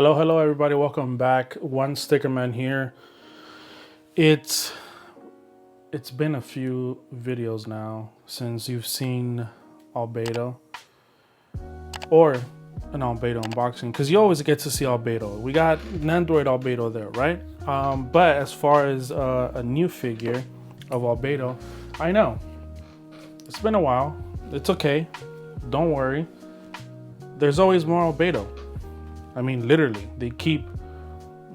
Hello, everybody. Welcome back. One Sticker Man here. It's it's been a few videos now since you've seen Albedo or an Albedo unboxing, because you always get to see Albedo. We got an Android Albedo there, right? But as far as a new figure of Albedo, I know it's been a while. It's okay. Don't worry. There's always more Albedo. I mean, literally, they keep,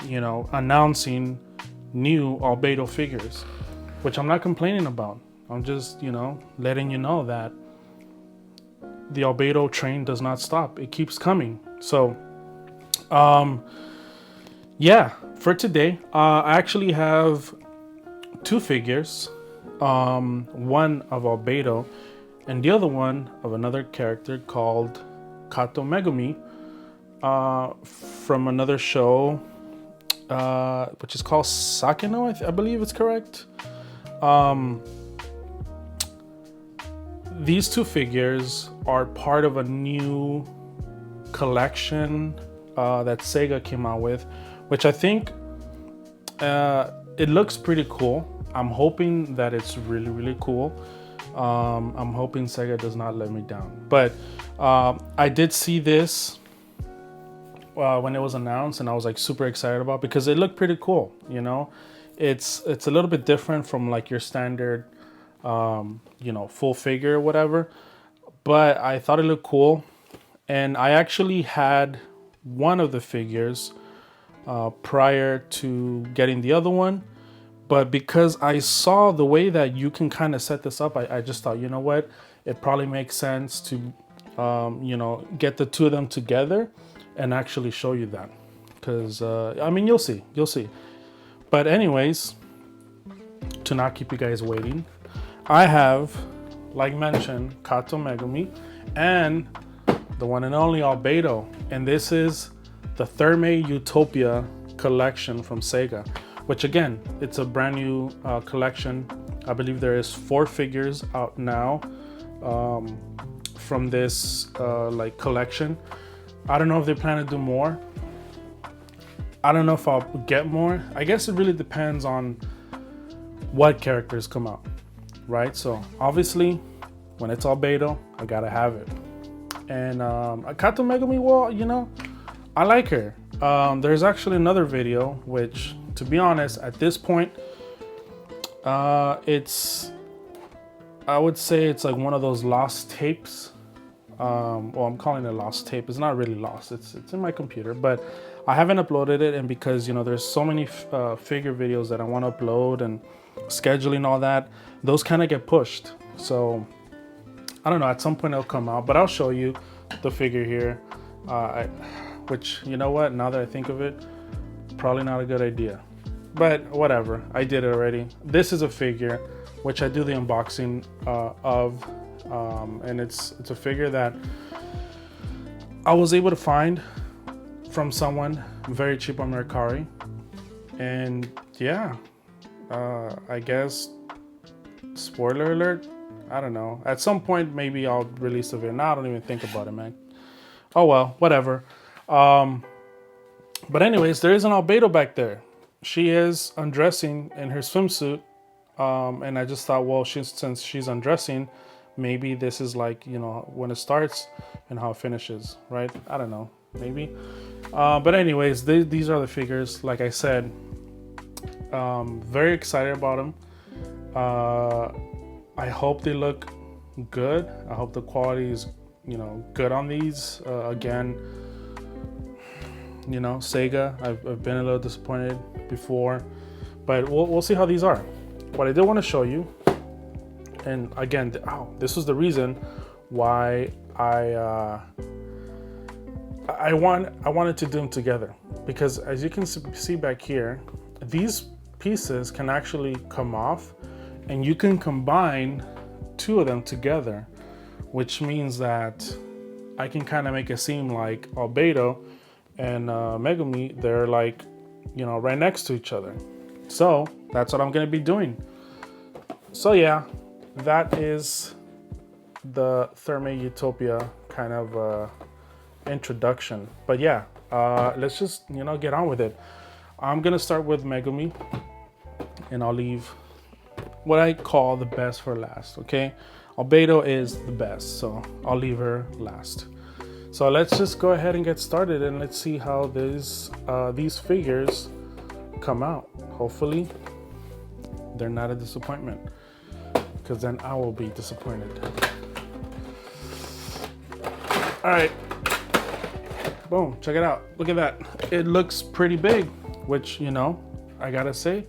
announcing new Albedo figures, which I'm not complaining about. I'm just, letting you know that the Albedo train does not stop. It keeps coming. So, yeah, for today, I actually have two figures. One of Albedo and the other one of another character called Megumi. From another show, which is called Sakino, I believe it's correct. These two figures are part of a new collection that SEGA came out with, which I think it looks pretty cool. I'm hoping that it's really, really cool. I'm hoping SEGA does not let me down. But I did see this when it was announced, and I was like super excited about, because it looked pretty cool. It's a little bit different from like your standard full figure or whatever, but I thought it looked cool. And I actually had one of the figures prior to getting the other one, but because I saw the way that you can kind of set this up, I just thought, you know what, it probably makes sense to get the two of them together and actually show you that, because I mean, you'll see. But anyways, to not keep you guys waiting, I have, like mentioned, Megumi and the one and only Albedo, and this is the Thermae Utopia collection from SEGA, which again, it's a brand new collection. I believe there is 4 figures out now from this collection. I don't know if they plan to do more. I don't know if I'll get more. I guess it really depends on what characters come out, right? So obviously, when it's Albedo, I gotta have it. And Megumi, well, I like her. There's actually another video, which, to be honest, at this point, I would say it's like one of those lost tapes. I'm calling it a lost tape. It's not really lost. It's in my computer, but I haven't uploaded it. And because, there's so many figure videos that I want to upload, and scheduling all that, those kind of get pushed. So I don't know, at some point it'll come out, but I'll show you the figure here. Which, you know what, now that I think of it, probably not a good idea, but whatever. I did it already. This is a figure which I do the unboxing of. And it's a figure that I was able to find from someone very cheap on Mercari. And yeah, I guess, spoiler alert, I don't know. At some point, maybe I'll release a video. Now I don't even think about it, man. Oh well, whatever. But anyways, there is an Albedo back there. She is undressing in her swimsuit. And I just thought, well, since she's undressing, maybe this is like, when it starts and how it finishes, right? I don't know, maybe. But anyways, these are the figures. Like I said, very excited about them. I hope they look good. I hope the quality is, good on these. Again, SEGA, I've been a little disappointed before, but we'll see how these are. What I did want to show you, and again, this was the reason why I wanted to do them together, because as you can see back here, these pieces can actually come off, and you can combine 2 of them together, which means that I can kind of make it seem like Albedo and Megumi, they're like, right next to each other. So that's what I'm going to be doing. So yeah, that is the Thermae Utopia kind of introduction. But yeah, let's just, you know, get on with it. I'm gonna start with Megumi, and I'll leave what I call the best for last, okay? Albedo is the best, so I'll leave her last. So let's just go ahead and get started, and let's see how these figures come out. Hopefully they're not a disappointment, because then I will be disappointed. All right, boom, check it out. Look at that. It looks pretty big, which, you know, I gotta say,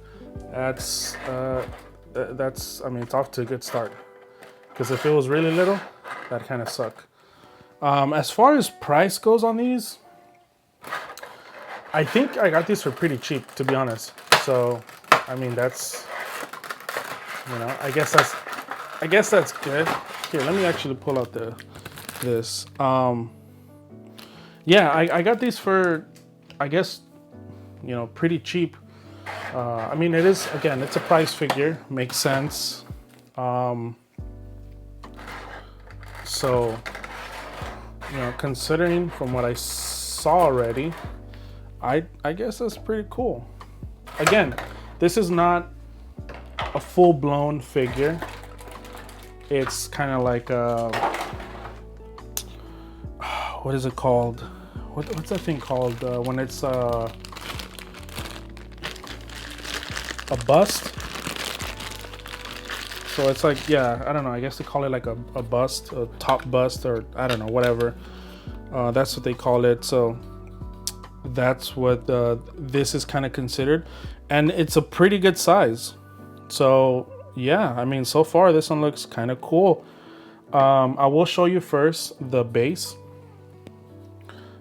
that's I mean, it's off to a good start, because if it was really little, that'd kind of suck. As far as price goes on these, I think I got these for pretty cheap, to be honest. So, I mean, that's, you know, I guess that's good. Here, let me actually pull out this. Yeah, I got these for, I guess, you know, pretty cheap. I mean, it is, again, it's a price figure, makes sense. So, you know, considering from what I saw already, I guess that's pretty cool. Again, this is not a full-blown figure. It's kind of like a, what is it called? What's that thing called when it's a bust? So it's like, yeah, I don't know, I guess they call it like a bust, a top bust, or I don't know, whatever. That's what they call it. So that's what this is kind of considered, and it's a pretty good size. So yeah, I mean, so far this one looks kind of cool. I will show you first the base.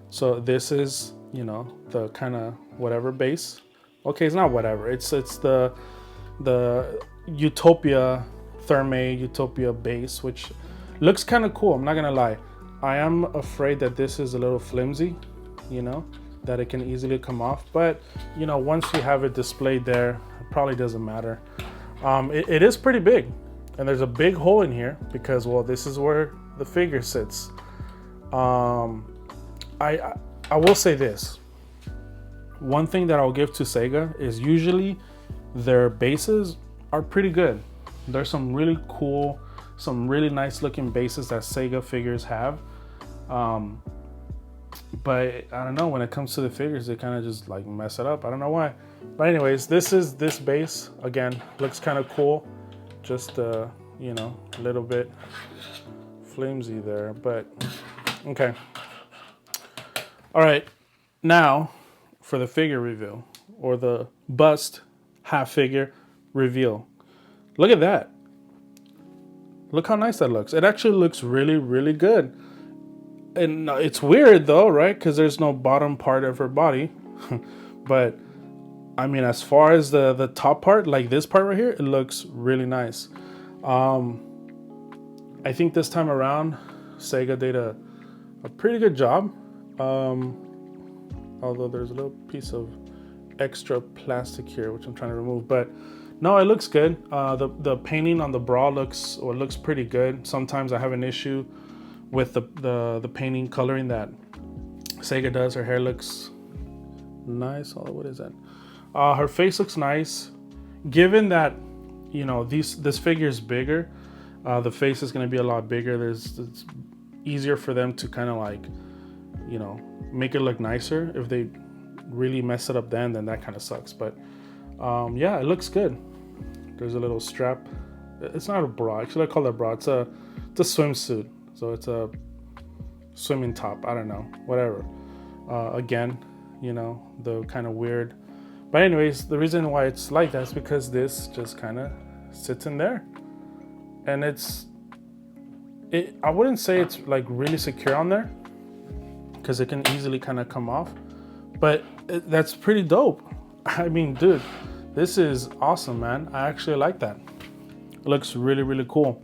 So this is, you know, the kind of whatever base. Okay, it's not whatever. It's the Utopia Thermae Utopia base, which looks kind of cool. I'm not gonna lie. I am afraid that this is a little flimsy, you know, that it can easily come off. But, you know, once you have it displayed there, it probably doesn't matter. It is pretty big, and there's a big hole in here because, well, this is where the figure sits. I will say this. One thing that I'll give to SEGA is usually their bases are pretty good. There's some really cool, some really nice looking bases that SEGA figures have. But I don't know, when it comes to the figures, they kind of just like mess it up. I don't know why. But anyways, this base, again, looks kind of cool. Just, you know, a little bit flimsy there, but okay. All right, now for the figure reveal, or the bust half figure reveal. Look at that. Look how nice that looks. It actually looks really, really good. And it's weird though, right? Because there's no bottom part of her body. But I mean, as far as the top part, like this part right here, it looks really nice. I think this time around, SEGA did a pretty good job. Although there's a little piece of extra plastic here, which I'm trying to remove, but no, it looks good. The painting on the bra looks pretty good. Sometimes I have an issue with the painting coloring that SEGA does. Her hair looks nice. Oh, what is that? Her face looks nice. Given that, you know, this figure is bigger, the face is going to be a lot bigger. It's easier for them to kind of like, you know, make it look nicer. If they really mess it up, then that kind of sucks. But yeah, it looks good. There's a little strap. It's not a bra. Actually, I call it a bra. It's a swimsuit. So it's a swimming top. I don't know. Whatever. Again, you know, the kind of weird. But anyways, the reason why it's like that is because this just kind of sits in there. And I wouldn't say it's like really secure on there, because it can easily kind of come off. But that's pretty dope. I mean, dude, this is awesome, man. I actually like that. It looks really, really cool.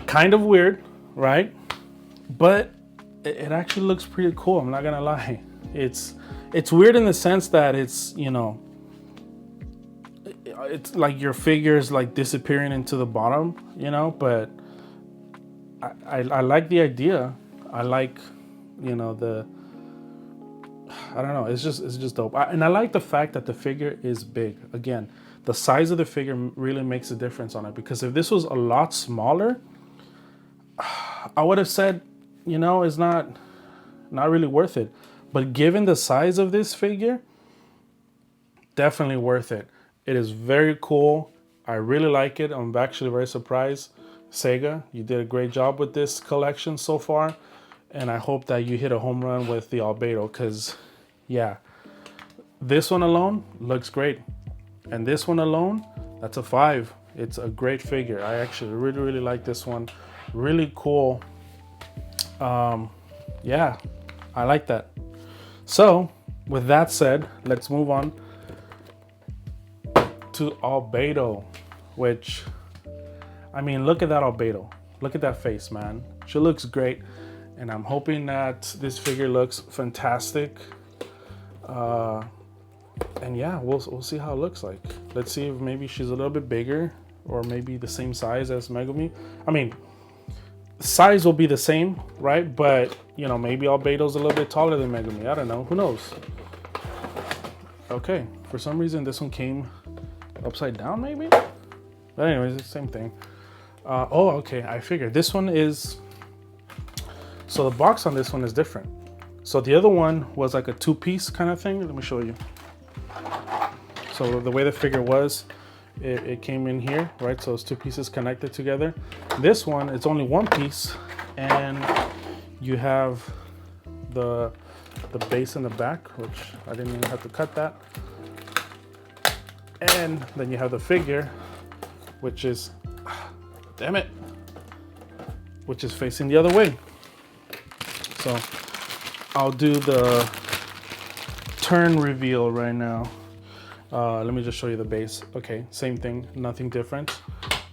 Kind of weird, right? But it actually looks pretty cool. I'm not gonna lie. It's weird in the sense that it's, you know, it's like your figure is like disappearing into the bottom, you know, but I like the idea. I like, you know, I don't know, it's just dope. And I like the fact that the figure is big. Again, the size of the figure really makes a difference on it, because if this was a lot smaller, I would have said, you know, it's not really worth it. But given the size of this figure, definitely worth it. It is very cool. I really like it. I'm actually very surprised. SEGA, you did a great job with this collection so far. And I hope that you hit a home run with the Albedo, because, yeah, this one alone looks great. And this one alone, that's a 5. It's a great figure. I actually really like this one. Really cool. Yeah, I like that. So, with that said, let's move on to Albedo, which, I mean, look at that Albedo. Look at that face, man. She looks great. And I'm hoping that this figure looks fantastic. And yeah, we'll see how it looks like. Let's see if maybe she's a little bit bigger, or maybe the same size as Megumi. I mean, size will be the same, right? But, you know, maybe Albedo's a little bit taller than Megumi. I don't know. Who knows? Okay. For some reason, this one came upside down, maybe? But anyways, it's the same thing. Oh, okay. I figured. This one is... So the box on this one is different. So the other one was like a 2-piece kind of thing. Let me show you. So the way the figure was, it came in here, right? So it's 2 pieces connected together. This one, it's only 1 piece, and you have the base in the back, which I didn't even have to cut that. And then you have the figure, which is, damn it, which is facing the other way. So I'll do the turn reveal right now. Let me just show you the base. Okay, same thing, nothing different.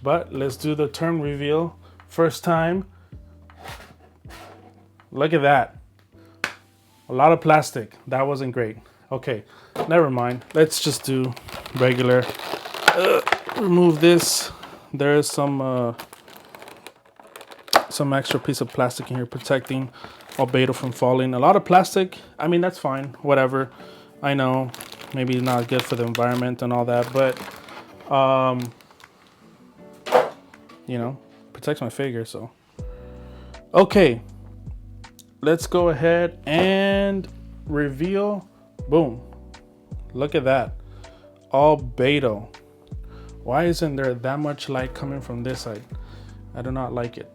But let's do the turn reveal. First time. Look at that. A lot of plastic. That wasn't great. Okay, never mind. Let's just do regular. Remove this. There is some extra piece of plastic in here protecting Albedo from falling. A lot of plastic. I mean, that's fine. Whatever. I know. Maybe not good for the environment and all that, but you know, protects my figure. So okay, let's go ahead and reveal. Boom, look at that, Albedo. Why isn't there that much light coming from this side? I do not like it.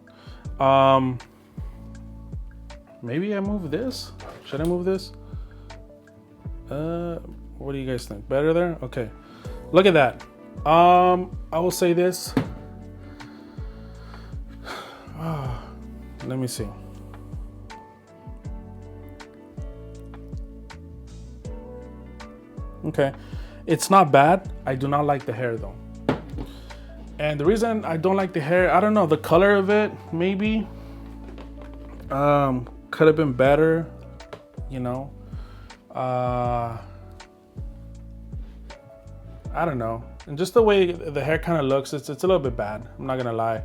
Maybe I move this. Should I move this? What do you guys think? Better there? Okay. Look at that. I will say this. Let me see. Okay. It's not bad. I do not like the hair though. And the reason I don't like the hair, I don't know, the color of it, maybe. Could have been better, you know. I don't know, and just the way the hair kind of looks, it's a little bit bad, I'm not gonna lie,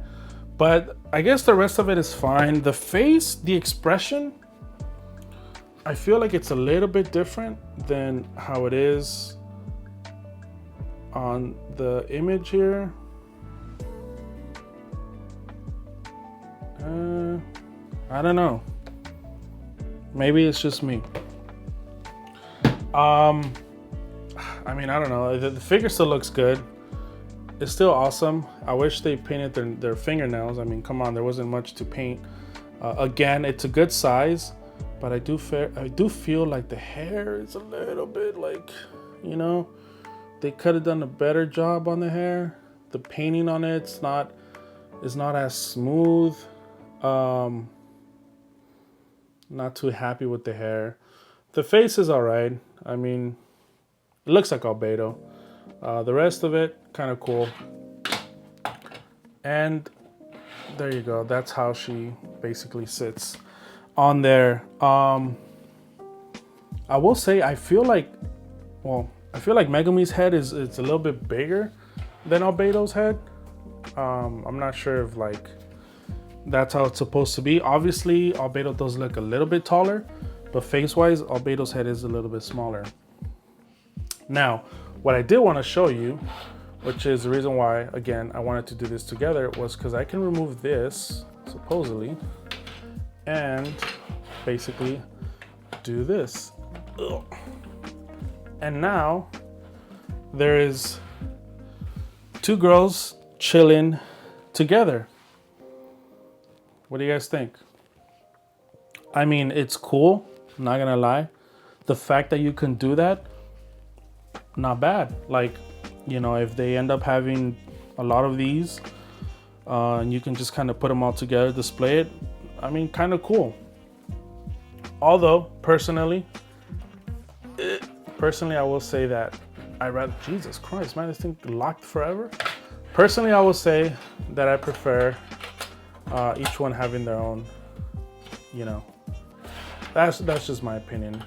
but I guess the rest of it is fine. The face, the expression, I feel like it's a little bit different than how it is on the image here. I don't know, maybe it's just me. I mean, I don't know. The figure still looks good. It's still awesome. I wish they painted their fingernails. I mean, come on, there wasn't much to paint. Again, it's a good size, but I do feel like the hair is a little bit like, you know, they could have done a better job on the hair. The painting on it's not as smooth. Not too happy with the hair. The face is all right. I mean, it looks like Albedo. The rest of it, kind of cool. And there you go. That's how she basically sits on there. I will say, I feel like Megumi's head is a little bit bigger than Albedo's head. I'm not sure if like That's how it's supposed to be. Obviously, Albedo does look a little bit taller, but face-wise, Albedo's head is a little bit smaller. Now, what I did want to show you, which is the reason why, again, I wanted to do this together, was because I can remove this, supposedly, and basically do this. Ugh. And now, there is two girls chilling together. What do you guys think? I mean, it's cool, I'm not gonna lie. The fact that you can do that, not bad. Like, you know, if they end up having a lot of these, and you can just kind of put them all together, display it, I mean, kind of cool. Although, personally, I will say that I rather, Jesus Christ, man, this thing locked forever. Personally, I will say that I prefer each one having their own, you know, that's just my opinion.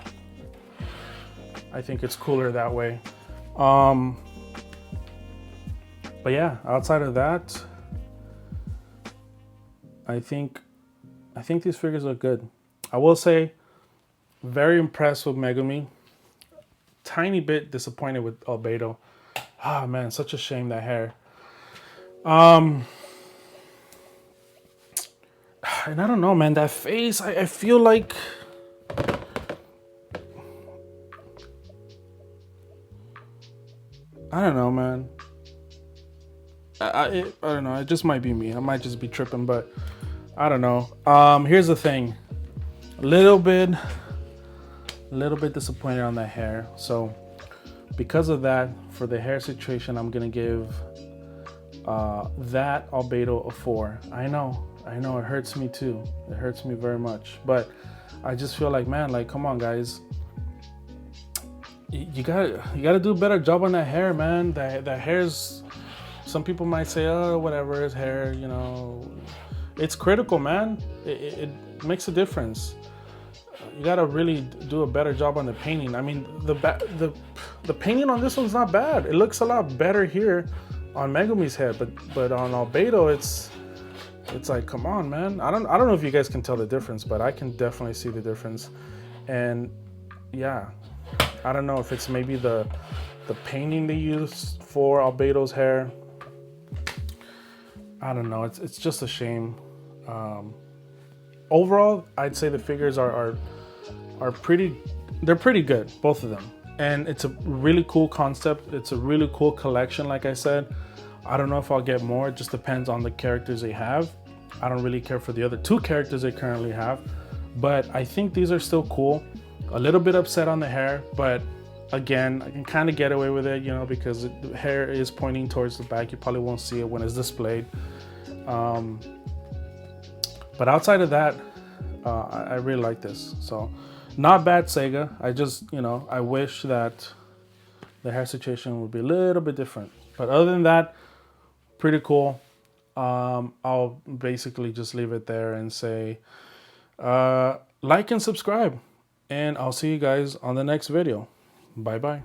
I think it's cooler that way. But yeah, outside of that, I think these figures look good. I will say, very impressed with Megumi. Tiny bit disappointed with Albedo. Ah, man, such a shame, that hair. And I don't know, man, that face, I feel like, I don't know, man. I don't know, it just might be me. I might just be tripping, but I don't know. Here's the thing. A little bit disappointed on that hair. So because of that, for the hair situation, I'm gonna give that Albedo a 4. I know, it hurts me too. It hurts me very much. But I just feel like, man, like, come on, guys. You gotta do a better job on that hair, man. That hair's, some people might say, oh, whatever, his hair, you know, it's critical, man. It makes a difference. You gotta really do a better job on the painting. I mean, the painting on this one's not bad. It looks a lot better here on Megumi's head, but on Albedo, it's like, come on, man. I don't know if you guys can tell the difference, but I can definitely see the difference. And yeah, I don't know if it's maybe the painting they used for Albedo's hair. I don't know. It's just a shame. Overall, I'd say the figures are pretty. They're pretty good, both of them. And it's a really cool concept. It's a really cool collection, like I said. I don't know if I'll get more. It just depends on the characters they have. I don't really care for the other two characters they currently have. But I think these are still cool. A little bit upset on the hair, but again, I can kind of get away with it, you know, because the hair is pointing towards the back. You probably won't see it when it's displayed. But outside of that, I really like this. So not bad, SEGA. I just, you know, I wish that the hair situation would be a little bit different. But other than that, pretty cool. I'll basically just leave it there and say, like and subscribe. And I'll see you guys on the next video. Bye-bye.